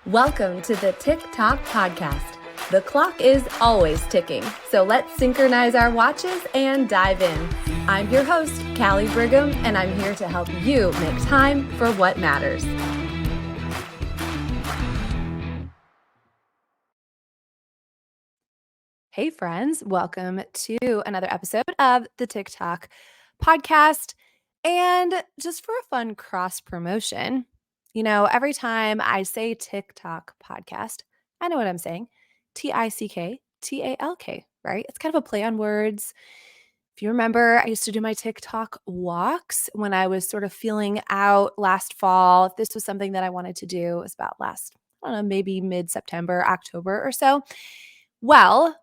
Welcome to the TikTok podcast. The clock is always ticking, so let's synchronize our watches and dive in. I'm your host, Callie Brigham, and I'm here to help you make time for what matters. Hey friends, welcome to another episode of the TikTok podcast. And just for a fun cross promotion, every time I say TikTok podcast, I know what I'm saying. TICKTALK, right? It's kind of a play on words. If you remember, I used to do my TikTok walks when I was sort of feeling out last fall. If this was something that I wanted to do, it was about I don't know, maybe mid-September, October or so. Well,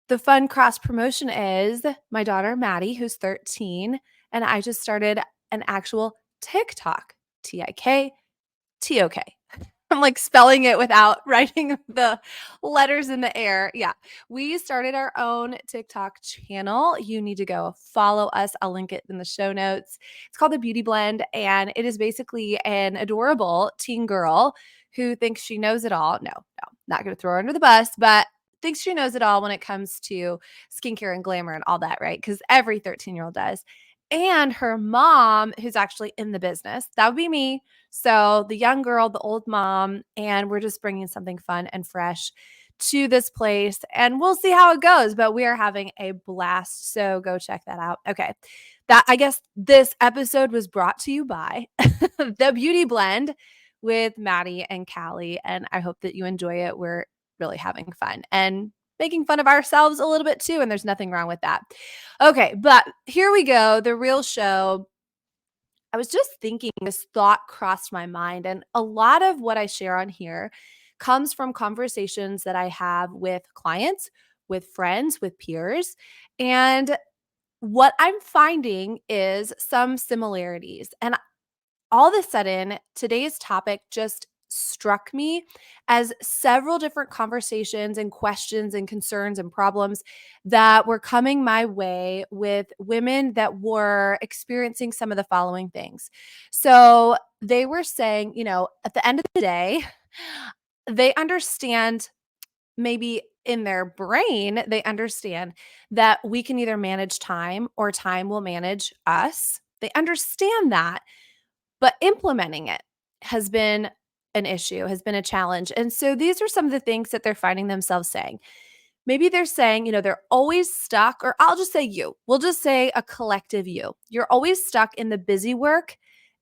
the fun cross promotion is my daughter, Maddy, who's 13, and I just started an actual TikTok, TIKTOK. I'm like spelling it without writing the letters in the air. Yeah, we started our own TikTok channel. You need to go follow us. I'll link it in the show notes. It's called The Beauty Blend, and it is basically an adorable teen girl who thinks she knows it all. No, not going to throw her under the bus, but thinks she knows it all when it comes to skincare and glamour and all that, right? Because every 13-year-old does. And her mom, who's actually in the business, that would be me. So the young girl, the old mom, and we're just bringing something fun and fresh to this place, and we'll see how it goes, but we are having a blast. So go check that out. Okay. I guess this episode was brought to you by The Beauty Blend with Maddy and Callie, and I hope that you enjoy it. We're really having fun and making fun of ourselves a little bit too, and there's nothing wrong with that. Okay, but here we go, the real show. I was just thinking, this thought crossed my mind, and a lot of what I share on here comes from conversations that I have with clients, with friends, with peers. And what I'm finding is some similarities. And all of a sudden, today's topic just struck me as several different conversations and questions and concerns and problems that were coming my way with women that were experiencing some of the following things. So they were saying, at the end of the day, they understand, maybe in their brain, they understand that we can either manage time or time will manage us. They understand that, but implementing it has been an issue, has been a challenge. And so these are some of the things that they're finding themselves saying. Maybe they're saying, they're always stuck, or I'll just say you. We'll just say a collective you. You're always stuck in the busy work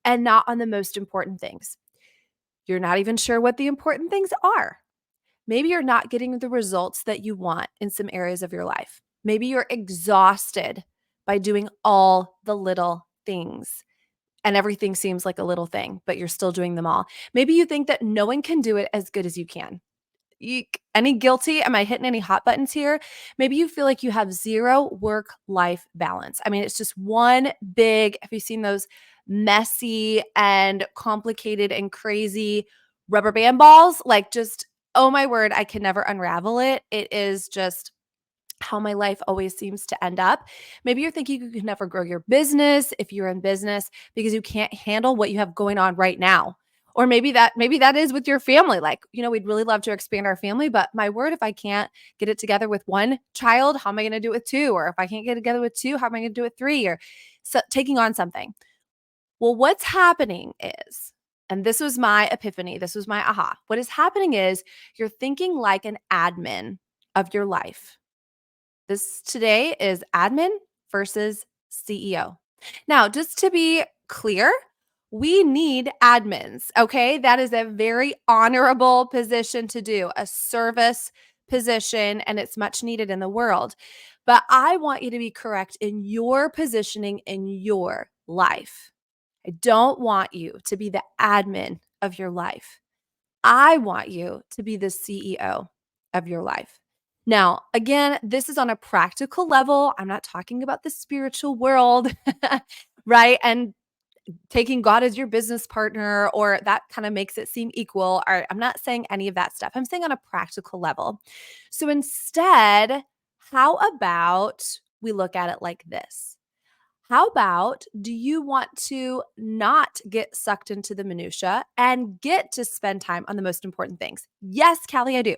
and not on the most important things. You're not even sure what the important things are. Maybe you're not getting the results that you want in some areas of your life. Maybe you're exhausted by doing all the little things, and everything seems like a little thing, but you're still doing them all. Maybe you think that no one can do it as good as you can. Eek. Any guilty? Am I hitting any hot buttons here? Maybe you feel like you have zero work-life balance. I mean, it's just one big, have you seen those messy and complicated and crazy rubber band balls? Like, just, oh my word, I can never unravel it. It is just how my life always seems to end up. Maybe you're thinking you can never grow your business if you're in business because you can't handle what you have going on right now. Or maybe that is with your family. Like, we'd really love to expand our family, but my word, if I can't get it together with one child, how am I going to do it with two? Or if I can't get it together with two, how am I going to do it with three? Or so taking on something. Well, what's happening is, and this was my epiphany, this was my aha. What is happening is you're thinking like an admin of your life. This today is admin versus CEO. Now, just to be clear, we need admins, okay? That is a very honorable position to do, a service position, and it's much needed in the world. But I want you to be correct in your positioning in your life. I don't want you to be the admin of your life. I want you to be the CEO of your life. Now, again, this is on a practical level. I'm not talking about the spiritual world, right? And taking God as your business partner, or that kind of makes it seem equal. Or I'm not saying any of that stuff. I'm saying on a practical level. So instead, how about we look at it like this? How about, do you want to not get sucked into the minutia and get to spend time on the most important things? Yes, Callie, I do.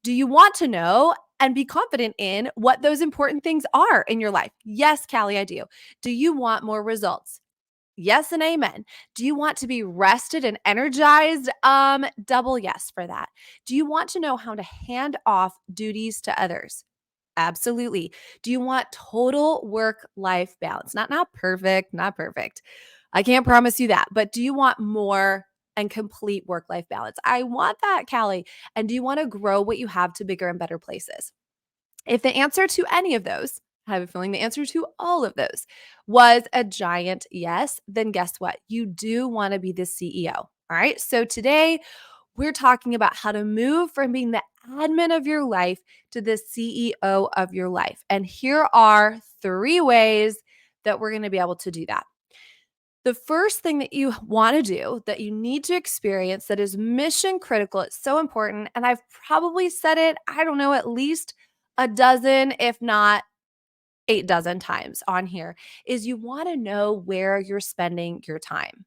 Do you want to know and be confident in what those important things are in your life? Yes, Callie, I do. Do you want more results? Yes and amen. Do you want to be rested and energized? Double yes for that. Do you want to know how to hand off duties to others? Absolutely. Do you want total work-life balance? Not perfect, not perfect. I can't promise you that, but do you want more and complete work-life balance? I want that, Callie. And do you want to grow what you have to bigger and better places? If the answer to any of those, I have a feeling the answer to all of those was a giant yes, then guess what? You do want to be the CEO. All right. So today we're talking about how to move from being the admin of your life to the CEO of your life. And here are 3 ways that we're going to be able to do that. The first thing that you want to do, that you need to experience, that is mission critical, it's so important. And I've probably said it, I don't know, at least a dozen, if not 8 dozen times on here, is you want to know where you're spending your time.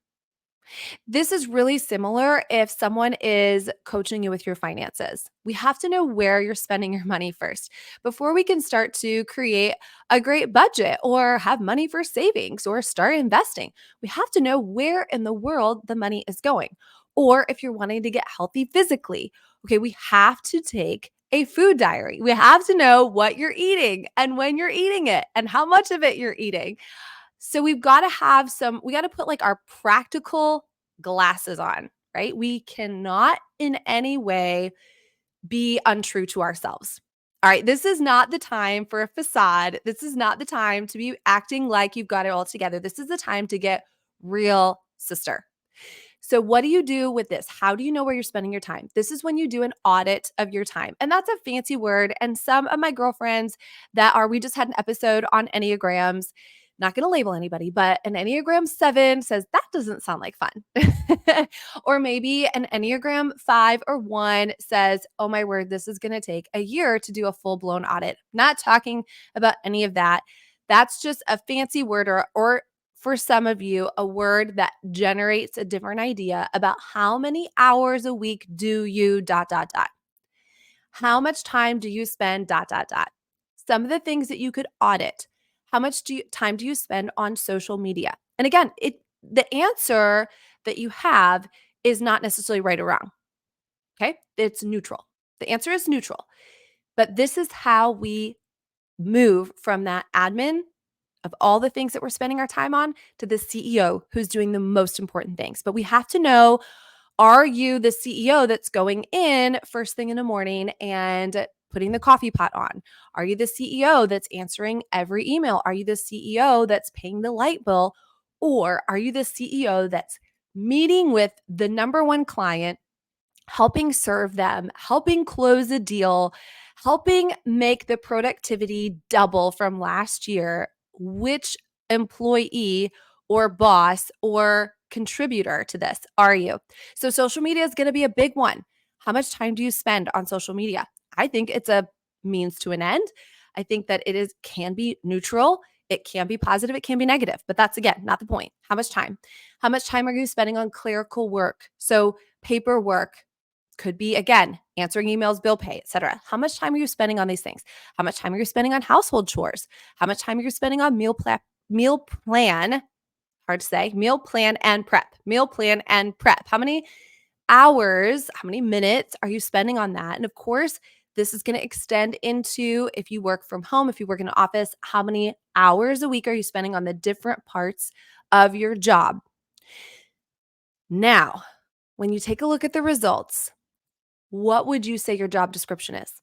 This is really similar if someone is coaching you with your finances. We have to know where you're spending your money first before we can start to create a great budget or have money for savings or start investing. We have to know where in the world the money is going. Or if you're wanting to get healthy physically, okay, we have to take a food diary. We have to know what you're eating and when you're eating it and how much of it you're eating. So we've got to have we got to put like our practical glasses on, right? We cannot in any way be untrue to ourselves. All right, this is not the time for a facade. This is not the time to be acting like you've got it all together. This is the time to get real, sister. So, what do you do with this? How do you know where you're spending your time? This is when you do an audit of your time. And that's a fancy word. And some of my girlfriends we just had an episode on Enneagrams. Not going to label anybody, but an Enneagram 7 says that doesn't sound like fun. Or maybe an Enneagram 5 or 1 says, oh my word, this is going to take a year to do a full blown audit. Not talking about any of that. That's just a fancy word or for some of you, a word that generates a different idea about how many hours a week do you dot, dot, dot. How much time do you spend dot, dot, dot. Some of the things that you could audit. How much time do you spend on social media? And again, the answer that you have is not necessarily right or wrong. Okay? It's neutral. The answer is neutral. But this is how we move from that admin of all the things that we're spending our time on to the CEO who's doing the most important things. But we have to know, are you the CEO that's going in first thing in the morning and putting the coffee pot on? Are you the CEO that's answering every email? Are you the CEO that's paying the light bill? Or are you the CEO that's meeting with the number one client, helping serve them, helping close a deal, helping make the productivity double from last year? Which employee or boss or contributor to this are you? So social media is going to be a big one. How much time do you spend on social media? I think it's a means to an end. I think that can be neutral. It can be positive. It can be negative, but that's again, not the point. How much time? How much time are you spending on clerical work? So paperwork, could be, again, answering emails, bill pay, etc. How much time are you spending on these things? How much time are you spending on household chores? How much time are you spending on meal plan, hard to say, meal plan and prep, meal plan and prep? How many hours, how many minutes are you spending on that? And of course, this is going to extend into if you work from home, if you work in an office, how many hours a week are you spending on the different parts of your job? Now, when you take a look at the results, what would you say your job description is?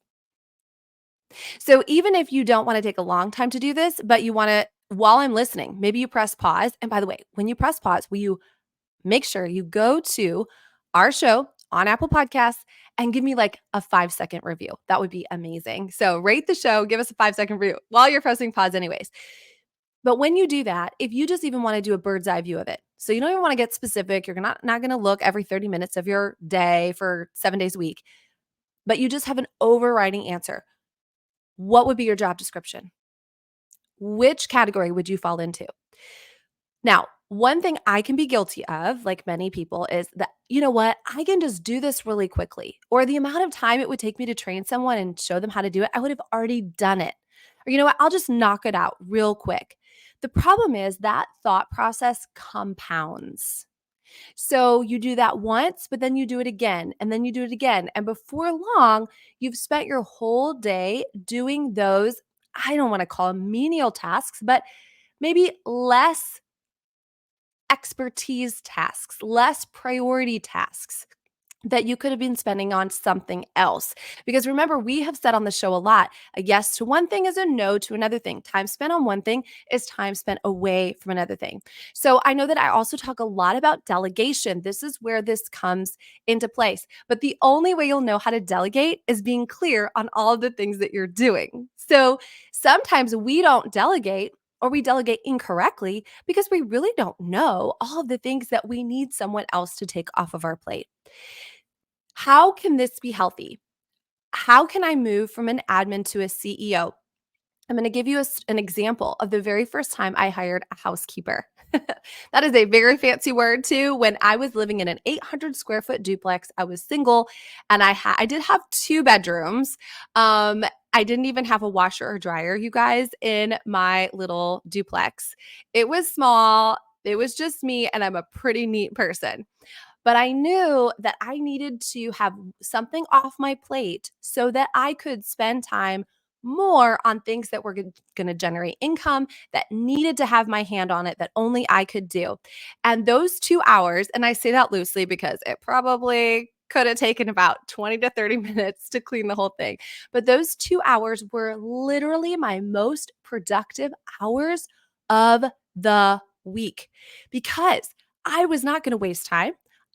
So even if you don't want to take a long time to do this, but you want to, while I'm listening, maybe you press pause. And by the way, when you press pause, will you make sure you go to our show on Apple Podcasts and give me like a 5-second review? That would be amazing. So rate the show, give us a 5-second review while you're pressing pause anyways. But when you do that, if you just even want to do a bird's eye view of it, so you don't even want to get specific, you're not going to look every 30 minutes of your day for 7 days a week, but you just have an overriding answer. What would be your job description? Which category would you fall into? Now, one thing I can be guilty of, like many people, is that, you know what, I can just do this really quickly. Or the amount of time it would take me to train someone and show them how to do it, I would have already done it. Or, you know what, I'll just knock it out real quick. The problem is that thought process compounds. So you do that once, but then you do it again, and then you do it again. And before long, you've spent your whole day doing those, I don't want to call them menial tasks, but maybe less expertise tasks, less priority tasks that you could have been spending on something else. Because remember, we have said on the show a lot, a yes to one thing is a no to another thing. Time spent on one thing is time spent away from another thing. So I know that I also talk a lot about delegation. This is where this comes into place. But the only way you'll know how to delegate is being clear on all of the things that you're doing. So sometimes we don't delegate, or we delegate incorrectly because we really don't know all of the things that we need someone else to take off of our plate. How can this be healthy? How can I move from an admin to a CEO? I'm going to give you an example of the very first time I hired a housekeeper. That is a very fancy word too. When I was living in an 800 square foot duplex, I was single, and I did have two bedrooms. I didn't even have a washer or dryer, you guys, in my little duplex. It was small. It was just me, and I'm a pretty neat person. But I knew that I needed to have something off my plate so that I could spend time more on things that were going to generate income, that needed to have my hand on it, that only I could do. And those 2 hours, and I say that loosely because it probably could have taken about 20 to 30 minutes to clean the whole thing. But those 2 hours were literally my most productive hours of the week because I was not going to waste time.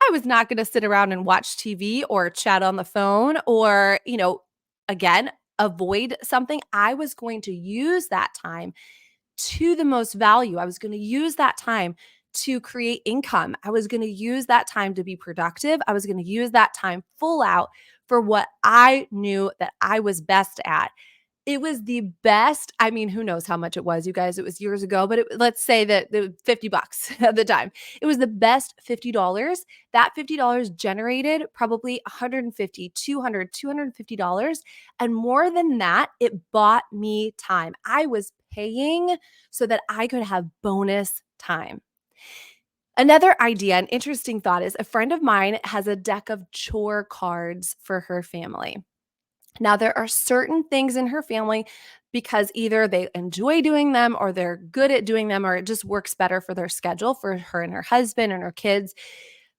I was not going to sit around and watch TV or chat on the phone or, again, avoid something. I was going to use that time to the most value. I was going to use that time to create income. I was going to use that time to be productive. I was going to use that time full out for what I knew that I was best at. It was the best. I mean, who knows how much it was, you guys? It was years ago, but let's say that it was $50 at the time. It was the best $50. That $50 generated probably 150, 200, $250. And more than that, it bought me time. I was paying so that I could have bonus time. Another idea, an interesting thought is a friend of mine has a deck of chore cards for her family. Now, there are certain things in her family because either they enjoy doing them or they're good at doing them or it just works better for their schedule for her and her husband and her kids.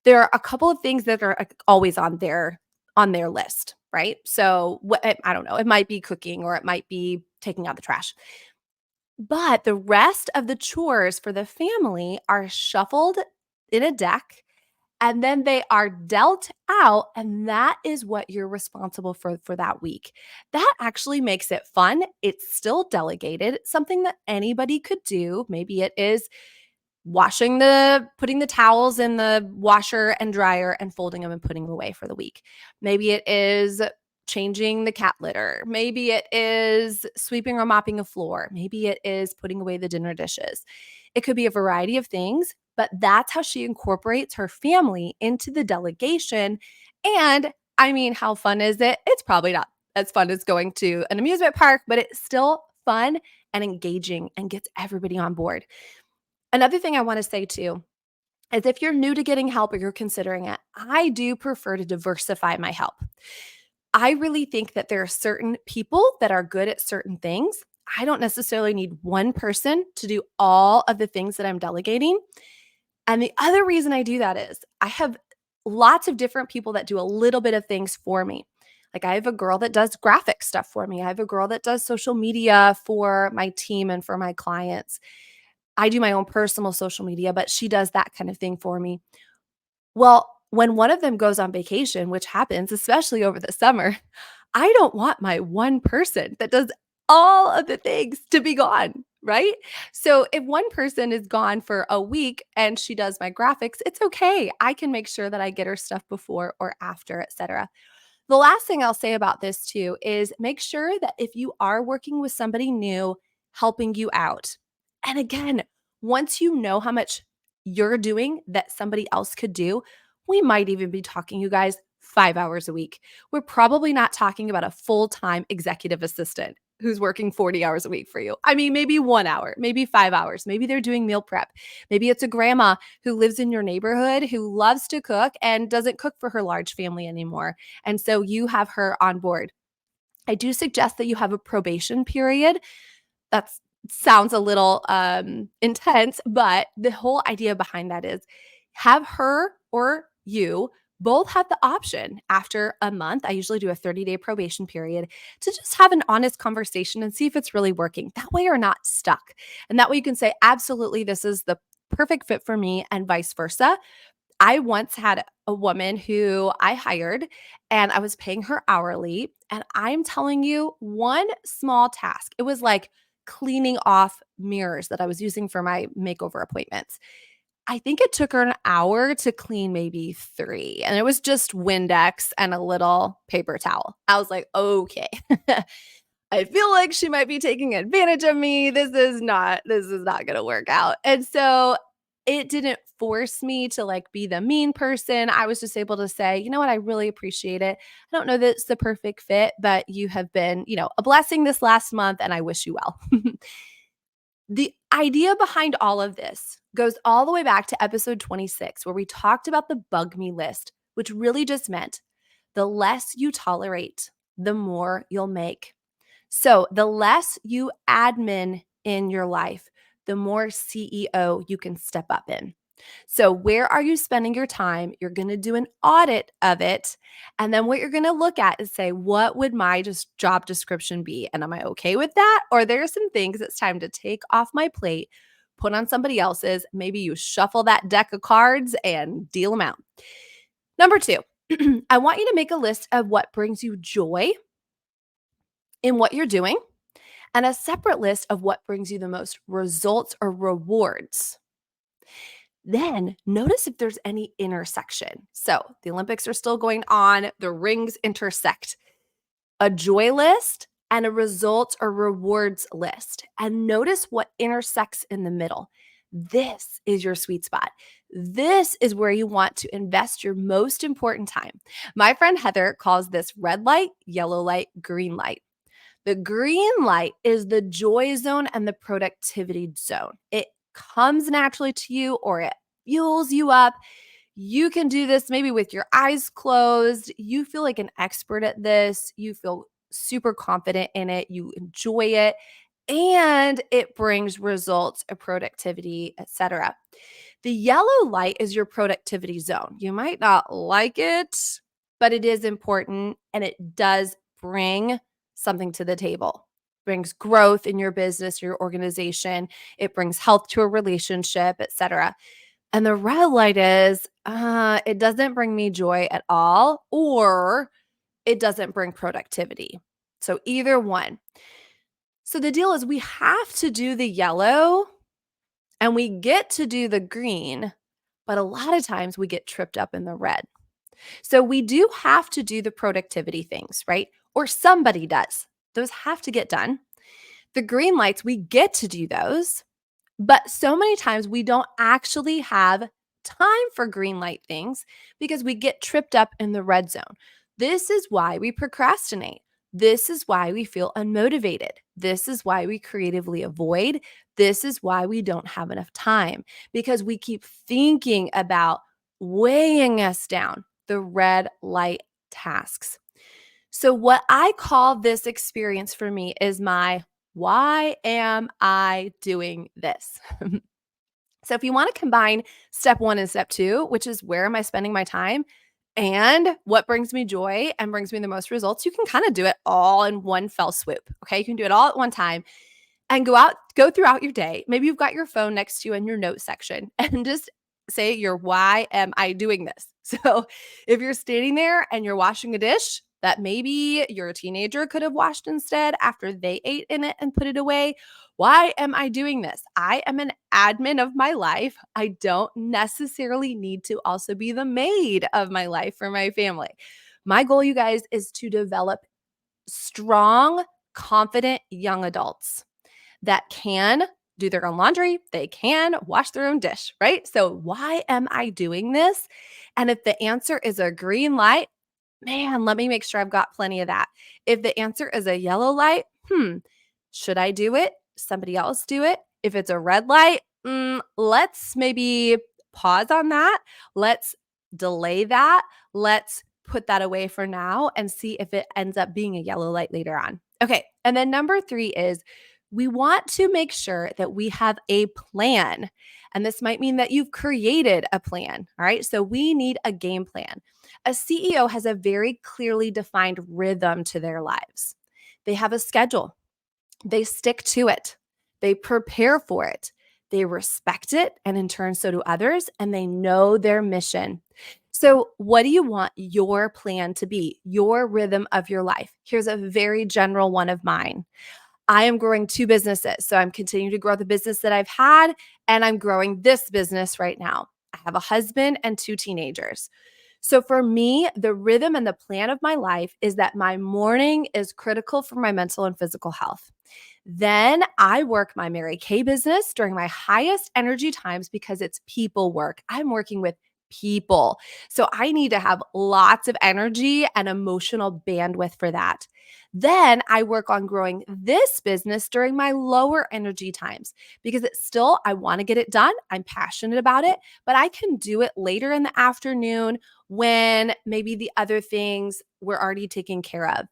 There are a couple of things that are always on their list, right? So, I don't know, it might be cooking or it might be taking out the trash. But the rest of the chores for the family are shuffled in a deck and then they are dealt out, and that is what you're responsible for that week. That actually makes it fun. It's still delegated, something that anybody could do. Maybe it is putting the towels in the washer and dryer and folding them and putting them away for the week. Maybe it is changing the cat litter. Maybe it is sweeping or mopping a floor. Maybe it is putting away the dinner dishes. It could be a variety of things, but that's how she incorporates her family into the delegation. And I mean, how fun is it? It's probably not as fun as going to an amusement park, but it's still fun and engaging and gets everybody on board. Another thing I want to say too is if you're new to getting help or you're considering it, I do prefer to diversify my help. I really think that there are certain people that are good at certain things. I don't necessarily need one person to do all of the things that I'm delegating. And the other reason I do that is I have lots of different people that do a little bit of things for me. Like I have a girl that does graphic stuff for me. I have a girl that does social media for my team and for my clients. I do my own personal social media, but she does that kind of thing for me. Well, when one of them goes on vacation, which happens, especially over the summer, I don't want my one person that does all of the things to be gone, right? So if one person is gone for a week and she does my graphics, it's okay. I can make sure that I get her stuff before or after, etc. The last thing I'll say about this too is make sure that if you are working with somebody new, helping you out. And again, Once you know how much you're doing that somebody else could do, we might even be talking, you guys, 5 hours a week. We're probably not talking about a full-time executive assistant who's working 40 hours a week for you. I mean, maybe 1 hour, maybe 5 hours. Maybe they're doing meal prep. Maybe it's a grandma who lives in your neighborhood who loves to cook and doesn't cook for her large family anymore. And so you have her on board. I do suggest that you have a probation period. That sounds a little intense, but the whole idea behind that is have her or you both have the option after a month. I usually do a 30-day probation period to just have an honest conversation and see if it's really working. That way you're not stuck. And that way you can say, absolutely, this is the perfect fit for me, and vice versa. I once had a woman who I hired and I was paying her hourly. And I'm telling you, one small task, it was like cleaning off mirrors that I was using for my makeover appointments. I think it took her an hour to clean maybe three. And it was just Windex and a little paper towel. I was like, okay. I feel like she might be taking advantage of me. This is not going to work out. And so it didn't force me to like be the mean person. I was just able to say, you know what, I really appreciate it. I don't know that it's the perfect fit, but you have been, a blessing this last month and I wish you well. The idea behind all of this goes all the way back to episode 26, where we talked about the bug me list, which really just meant the less you tolerate, the more you'll make. So the less you admin in your life, the more CEO you can step up in. So where are you spending your time? You're going to do an audit of it. And then what you're going to look at is say, what would my just job description be? And am I okay with that? Or there are some things it's time to take off my plate, put on somebody else's. Maybe you shuffle that deck of cards and deal them out. Number two, I want you to make a list of what brings you joy in what you're doing, and a separate list of what brings you the most results or rewards. Then notice if there's any intersection. So the Olympics are still going on, the rings intersect. A joy list and a results or rewards list. And notice what intersects in the middle. This is your sweet spot. This is where you want to invest your most important time. My friend Heather calls this red light, yellow light, green light. The green light is the joy zone and the productivity zone. It comes naturally to you or it fuels you up. You can do this maybe with your eyes closed. You feel like an expert at this. You feel super confident in it. You enjoy it. And it brings results of productivity, etc. The yellow light is your productivity zone. You might not like it, but it is important and it does bring something to the table. Brings growth in your business, your organization. It brings health to a relationship, etc. And the red light is, it doesn't bring me joy at all, or it doesn't bring productivity. So either one. So the deal is we have to do the yellow and we get to do the green, but a lot of times we get tripped up in the red. So we do have to do the productivity things, right? Or somebody does. Those have to get done. The green lights, we get to do those, but so many times we don't actually have time for green light things because we get tripped up in the red zone. This is why we procrastinate. This is why we feel unmotivated. This is why we creatively avoid. This is why we don't have enough time because we keep thinking about weighing us down, the red light tasks. So, what I call this experience for me is my why am I doing this? So, if you want to combine step one and step two, which is where am I spending my time and what brings me joy and brings me the most results, you can kind of do it all in one fell swoop. Okay. You can do it all at one time and go throughout your day. Maybe you've got your phone next to you in your notes section and just say your why am I doing this? So if you're standing there and you're washing a dish that maybe your teenager could have washed instead after they ate in it and put it away, why am I doing this? I am an admin of my life. I don't necessarily need to also be the maid of my life for my family. My goal, you guys, is to develop strong, confident young adults that can do their own laundry. They can wash their own dish, right? So why am I doing this? And if the answer is a green light, man, let me make sure I've got plenty of that. If the answer is a yellow light, should I do it? Somebody else do it? If it's a red light, let's maybe pause on that. Let's delay that. Let's put that away for now and see if it ends up being a yellow light later on. Okay. And then number 3 is we want to make sure that we have a plan. And this might mean that you've created a plan. All right. So we need a game plan. A CEO has a very clearly defined rhythm to their lives. They have a schedule. They stick to it. They prepare for it. They respect it. And in turn, so do others. And they know their mission. So what do you want your plan to be? Your rhythm of your life. Here's a very general one of mine. I am growing 2 businesses. So I'm continuing to grow the business that I've had, and I'm growing this business right now. I have a husband and 2 teenagers. So for me, the rhythm and the plan of my life is that my morning is critical for my mental and physical health. Then I work my Mary Kay business during my highest energy times because it's people work. I'm working with people. So I need to have lots of energy and emotional bandwidth for that. Then I work on growing this business during my lower energy times because it's still, I want to get it done. I'm passionate about it, but I can do it later in the afternoon when maybe the other things were already taken care of.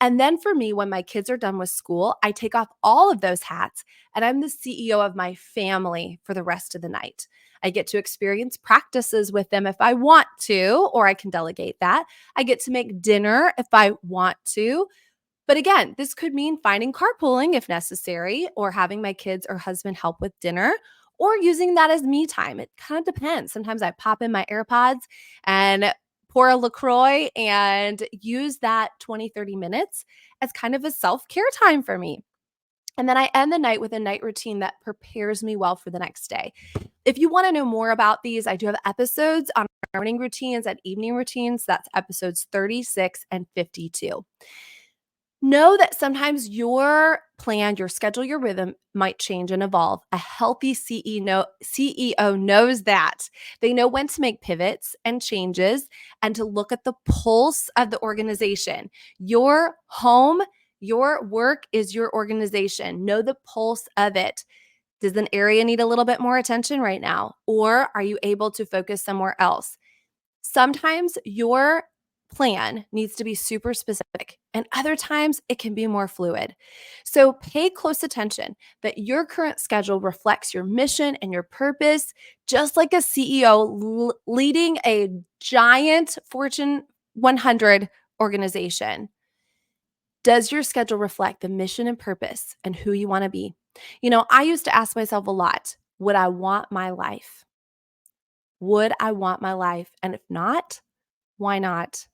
And then for me, when my kids are done with school, I take off all of those hats and I'm the CEO of my family for the rest of the night. I get to experience practices with them if I want to, or I can delegate that. I get to make dinner if I want to. But again, this could mean finding carpooling if necessary, or having my kids or husband help with dinner, or using that as me time. It kind of depends. Sometimes I pop in my AirPods and pour a LaCroix and use that 20-30 minutes as kind of a self-care time for me. And then I end the night with a night routine that prepares me well for the next day. If you want to know more about these, I do have episodes on morning routines and evening routines. That's episodes 36 and 52. Know that sometimes your plan, your schedule, your rhythm might change and evolve. A healthy CEO knows that. They know when to make pivots and changes and to look at the pulse of the organization. Your home, your work is your organization. Know the pulse of it. Does an area need a little bit more attention right now? Or are you able to focus somewhere else? Sometimes your plan needs to be super specific, and other times it can be more fluid. So pay close attention that your current schedule reflects your mission and your purpose, just like a CEO leading a giant Fortune 100 organization. Does your schedule reflect the mission and purpose and who you want to be? I used to ask myself a lot, would I want my life? Would I want my life? And if not, why not?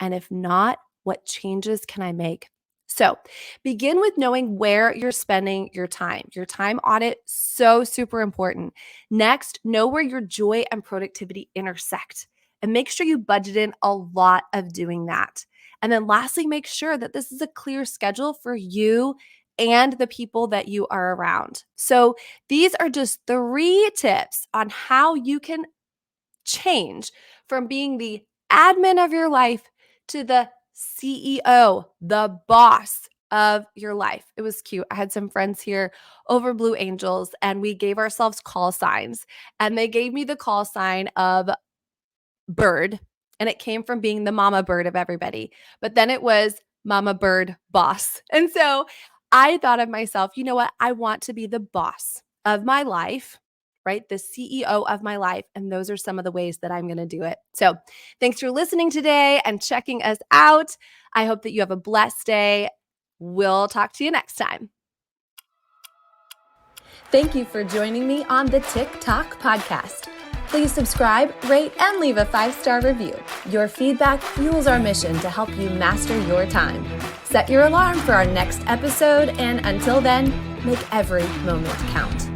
And if not, what changes can I make? So begin with knowing where you're spending your time. Your time audit, so super important. Next, know where your joy and productivity intersect and make sure you budget in a lot of doing that. And then lastly, make sure that this is a clear schedule for you and the people that you are around. So these are just 3 tips on how you can change from being the admin of your life to the CEO, the boss of your life. It was cute. I had some friends here over Blue Angels and we gave ourselves call signs, and they gave me the call sign of bird, and it came from being the mama bird of everybody. But then it was mama bird boss. And so I thought of myself, you know what? I want to be the boss of my life, right? The CEO of my life. And those are some of the ways that I'm going to do it. So thanks for listening today and checking us out. I hope that you have a blessed day. We'll talk to you next time. Thank you for joining me on the TikTok podcast. Please subscribe, rate, and leave a 5-star review. Your feedback fuels our mission to help you master your time. Set your alarm for our next episode, and until then, make every moment count.